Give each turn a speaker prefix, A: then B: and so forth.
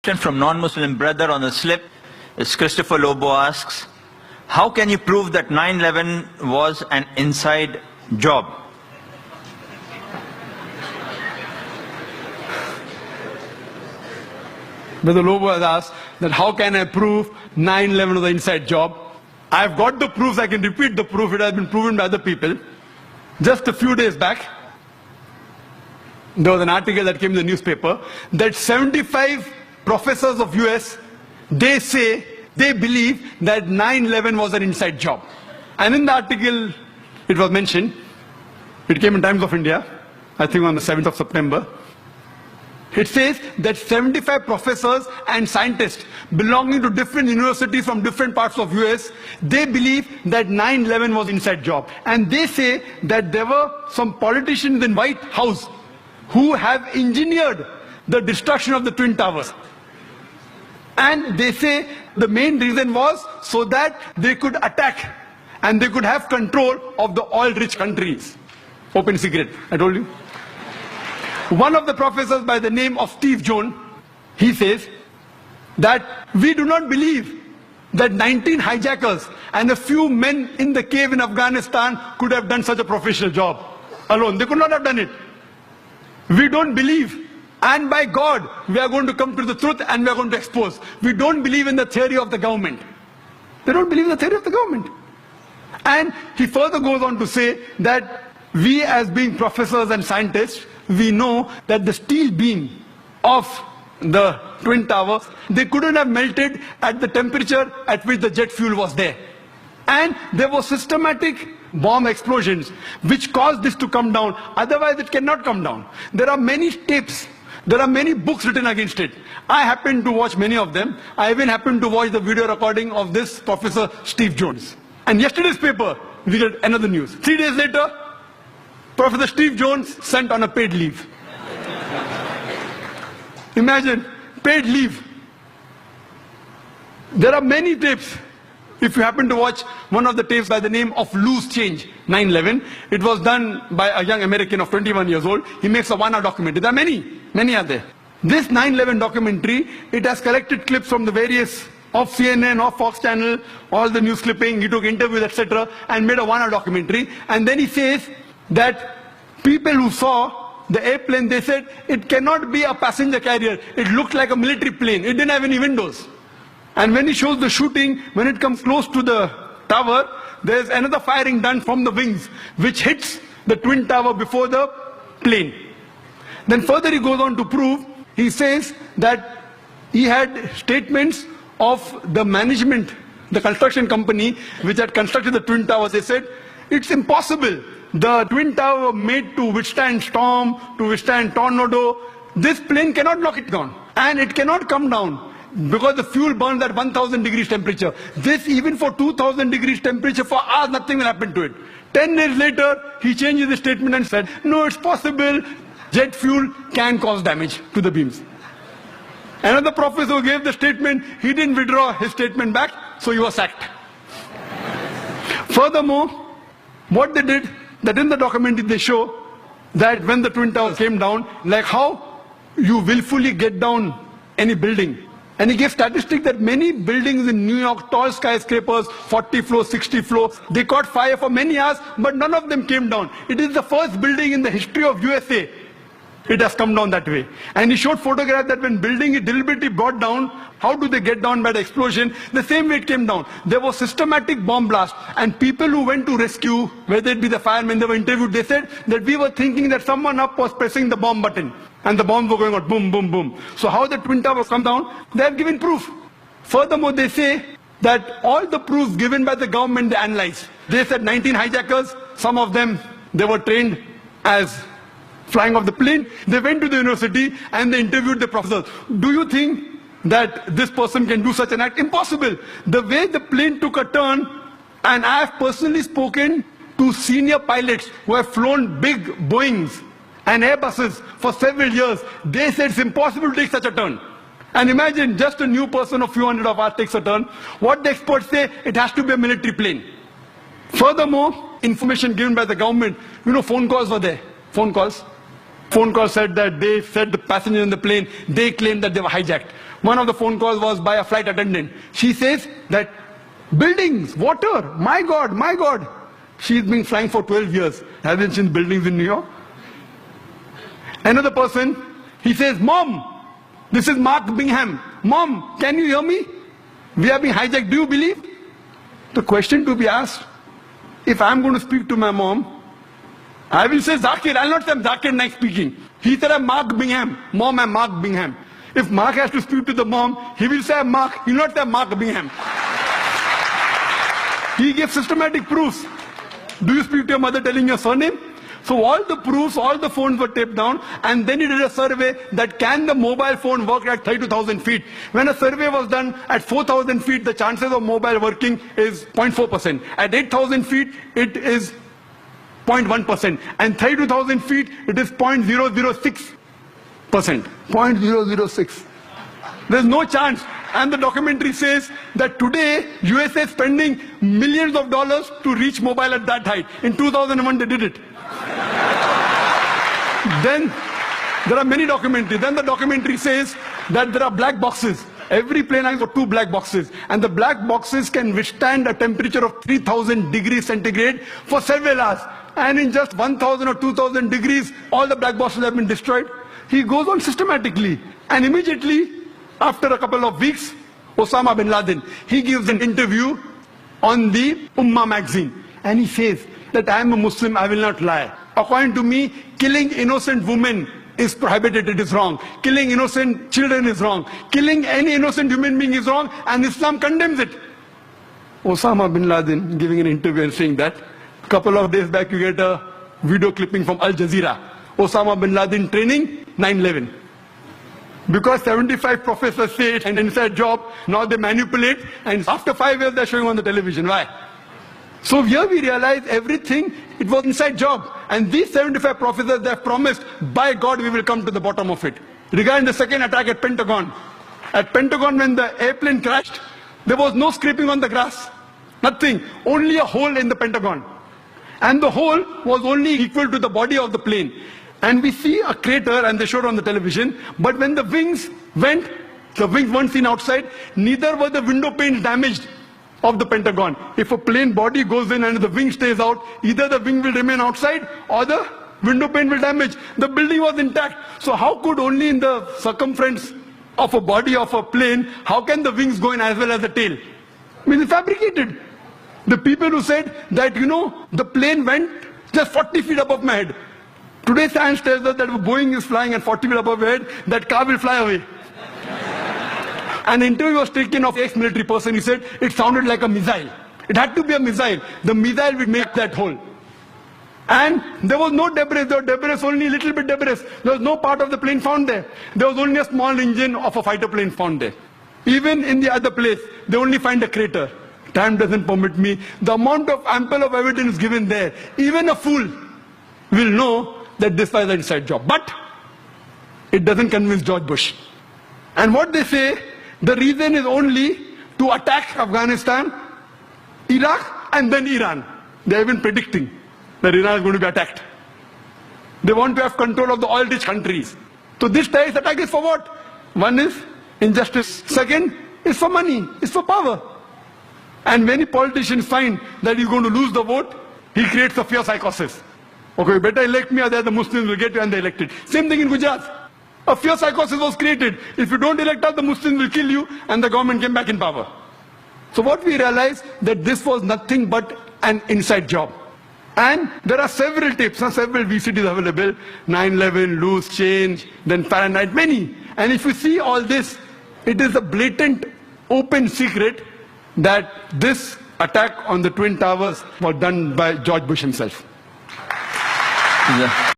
A: question from non-Muslim brother on the slip is Christopher Lobo asks, how can you prove that 9/11 was an inside job?
B: Brother Lobo has asked that how can I prove 9/11 was an inside job? I've got the proofs, I can repeat the proof, it has been proven by other people. Just a few days back, there was an article that came in the newspaper that 75 professors of US, they say, they believe that 9/11 was an inside job. And in the article, it was mentioned, it came in Times of India, I think on the 7th of September. It says that 75 professors and scientists belonging to different universities from different parts of US, they believe that 9/11 was inside job. And they say that there were some politicians in White House who have engineered the destruction of the Twin Towers. And they say the main reason was so that they could attack and they could have control of the oil-rich countries. Open secret, I told you. One of the professors by the name of Steve Jones, he says that we do not believe that 19 hijackers and a few men in the cave in Afghanistan could have done such a professional job alone. They could not have done it. We don't believe. And by God, we are going to come to the truth and we are going to expose. We don't believe in the theory of the government. They don't believe in the theory of the government. And he further goes on to say that we as being professors and scientists, we know that the steel beam of the Twin Towers, they couldn't have melted at the temperature at which the jet fuel was there. And there were systematic bomb explosions which caused this to come down. Otherwise it cannot come down. There are many tapes. There are many books written against it. I happened to watch many of them. I even happened to watch the video recording of this Professor Steve Jones. And yesterday's paper, we get another news. 3 days later, Professor Steve Jones sent on a paid leave. Imagine, paid leave. There are many tapes. If you happen to watch one of the tapes by the name of Loose Change, 9/11, it was done by a young American of 21 years old. He makes a 1-hour documentary. There are many are there. This 9/11 documentary, it has collected clips from the various of CNN, of Fox Channel, all the news clipping, he took interviews, etc., and made a 1-hour documentary. And then he says that people who saw the airplane, they said it cannot be a passenger carrier. It looked like a military plane. It didn't have any windows. And when he shows the shooting, when it comes close to the tower, there's another firing done from the wings, which hits the Twin Tower before the plane. Then further he goes on to prove, he says that he had statements of the management, the construction company, which had constructed the Twin Towers. They said, it's impossible. The Twin Tower made to withstand storm, to withstand tornado. This plane cannot knock it down. And it cannot come down because the fuel burns at 1000 degrees temperature. This, even for 2000 degrees temperature, for hours, nothing will happen to it. 10 days later, he changes his statement and said, no, it's possible. Jet fuel can cause damage to the beams. Another professor who gave the statement, he didn't withdraw his statement back, so he was sacked. Furthermore, what they did, that in the documentary they show that when the Twin Towers came down, like how you willfully get down any building. And he gave statistics that many buildings in New York, tall skyscrapers, 40 floors, 60 floors, they caught fire for many hours, but none of them came down. It is the first building in the history of USA. It has come down that way. And he showed photographs that when building is deliberately brought down, how do they get down by the explosion? The same way it came down. There was systematic bomb blast. And people who went to rescue, whether it be the firemen, they were interviewed, they said that we were thinking that someone up was pressing the bomb button. And the bombs were going out, boom, boom, boom. So how the Twin Towers come down? They have given proof. Furthermore, they say that all the proofs given by the government, they analyzed. They said 19 hijackers, some of them, they were trained as flying off the plane. They went to the university and they interviewed the professors. Do you think that this person can do such an act? Impossible. The way the plane took a turn, and I have personally spoken to senior pilots who have flown big Boeings and Airbuses for several years. They said it's impossible to take such a turn. And imagine just a new person of few hundred of us takes a turn. What the experts say, it has to be a military plane. Furthermore, information given by the government, phone calls were there. Phone calls said that they said the passengers in the plane, they claimed that they were hijacked. One of the phone calls was by a flight attendant. She says that buildings, water, my God, my God. She's been flying for 12 years. Hasn't seen buildings in New York. Another person, he says, Mom, this is Mark Bingham. Mom, can you hear me? We have been hijacked. Do you believe? The question to be asked, if I'm going to speak to my mom, I will say Zakir. I'll not say I'm Zakir Naik speaking. He said I'm Mark Bingham. Mom, I'm Mark Bingham. If Mark has to speak to the mom, he will say I'm Mark. He will not say I'm Mark Bingham. He gives systematic proofs. Do you speak to your mother telling your surname? So all the proofs, all the phones were taped down, and then he did a survey that can the mobile phone work at 32,000 feet. When a survey was done at 4,000 feet, the chances of mobile working is 0.4%. At 8,000 feet, it is 0.1%. And 32,000 feet, it is 0.006%. 0.006. There's no chance. And the documentary says that today, USA is spending millions of dollars to reach mobile at that height. In 2001, they did it. Then, there are many documentaries. Then the documentary says that there are black boxes. Every plane has got 2 black boxes. And the black boxes can withstand a temperature of 3,000 degrees centigrade for several hours. And in just 1,000 or 2,000 degrees, all the black boxes have been destroyed. He goes on systematically. And immediately, after a couple of weeks, Osama bin Laden, he gives an interview on the Ummah magazine. And he says that I am a Muslim, I will not lie. According to me, killing innocent women is prohibited, it is wrong. Killing innocent children is wrong. Killing any innocent human being is wrong, and Islam condemns it. Osama bin Laden giving an interview and saying that. A couple of days back, you get a video clipping from Al Jazeera. Osama bin Laden training 9/11. Because 75 professors say it's an inside job, now they manipulate, and after 5 years they're showing on the television. Why? So here we realize everything, it was inside job. And these 75 professors, they have promised, by God, we will come to the bottom of it. Regarding the second attack at Pentagon. At Pentagon, when the airplane crashed, there was no scraping on the grass. Nothing. Only a hole in the Pentagon. And the hole was only equal to the body of the plane. And we see a crater, and they showed on the television, but when the wings went, the wings weren't seen outside, neither were the window panes damaged of the Pentagon. If a plane body goes in and the wing stays out, either the wing will remain outside or the window pane will damage. The building was intact. So how could only in the circumference of a body of a plane, how can the wings go in as well as the tail? I mean, it's fabricated. The people who said that, the plane went just 40 feet above my head. Today science tells us that if Boeing is flying at 40 feet above your head, that car will fly away. An interview was taken of an ex-military person. He said it sounded like a missile. It had to be a missile. The missile would make that hole. And there was no debris. There was debris, only a little bit debris. There was no part of the plane found there. There was only a small engine of a fighter plane found there. Even in the other place, they only find a crater. Time doesn't permit me. The amount of ample of evidence given there, even a fool will know that this was an inside job. But it doesn't convince George Bush. And what they say, the reason is only to attack Afghanistan, Iraq, and then Iran. They have been predicting that Iran is going to be attacked. They want to have control of the oil-rich countries. So this terrorist attack is for what? One is injustice. Second is for money, is for power. And many politicians find that he's going to lose the vote, he creates a fear psychosis. Okay, you better elect me, otherwise the Muslims will get you and they elected. Same thing in Gujarat. A fear psychosis was created. If you don't elect us, the Muslims will kill you, and the government came back in power. So what we realized, that this was nothing but an inside job. And there are several tapes, several VCDs available, 9/11, loose change, then Fahrenheit, many. And if you see all this, it is a blatant, open secret that this attack on the Twin Towers was done by George Bush himself.
A: Yeah.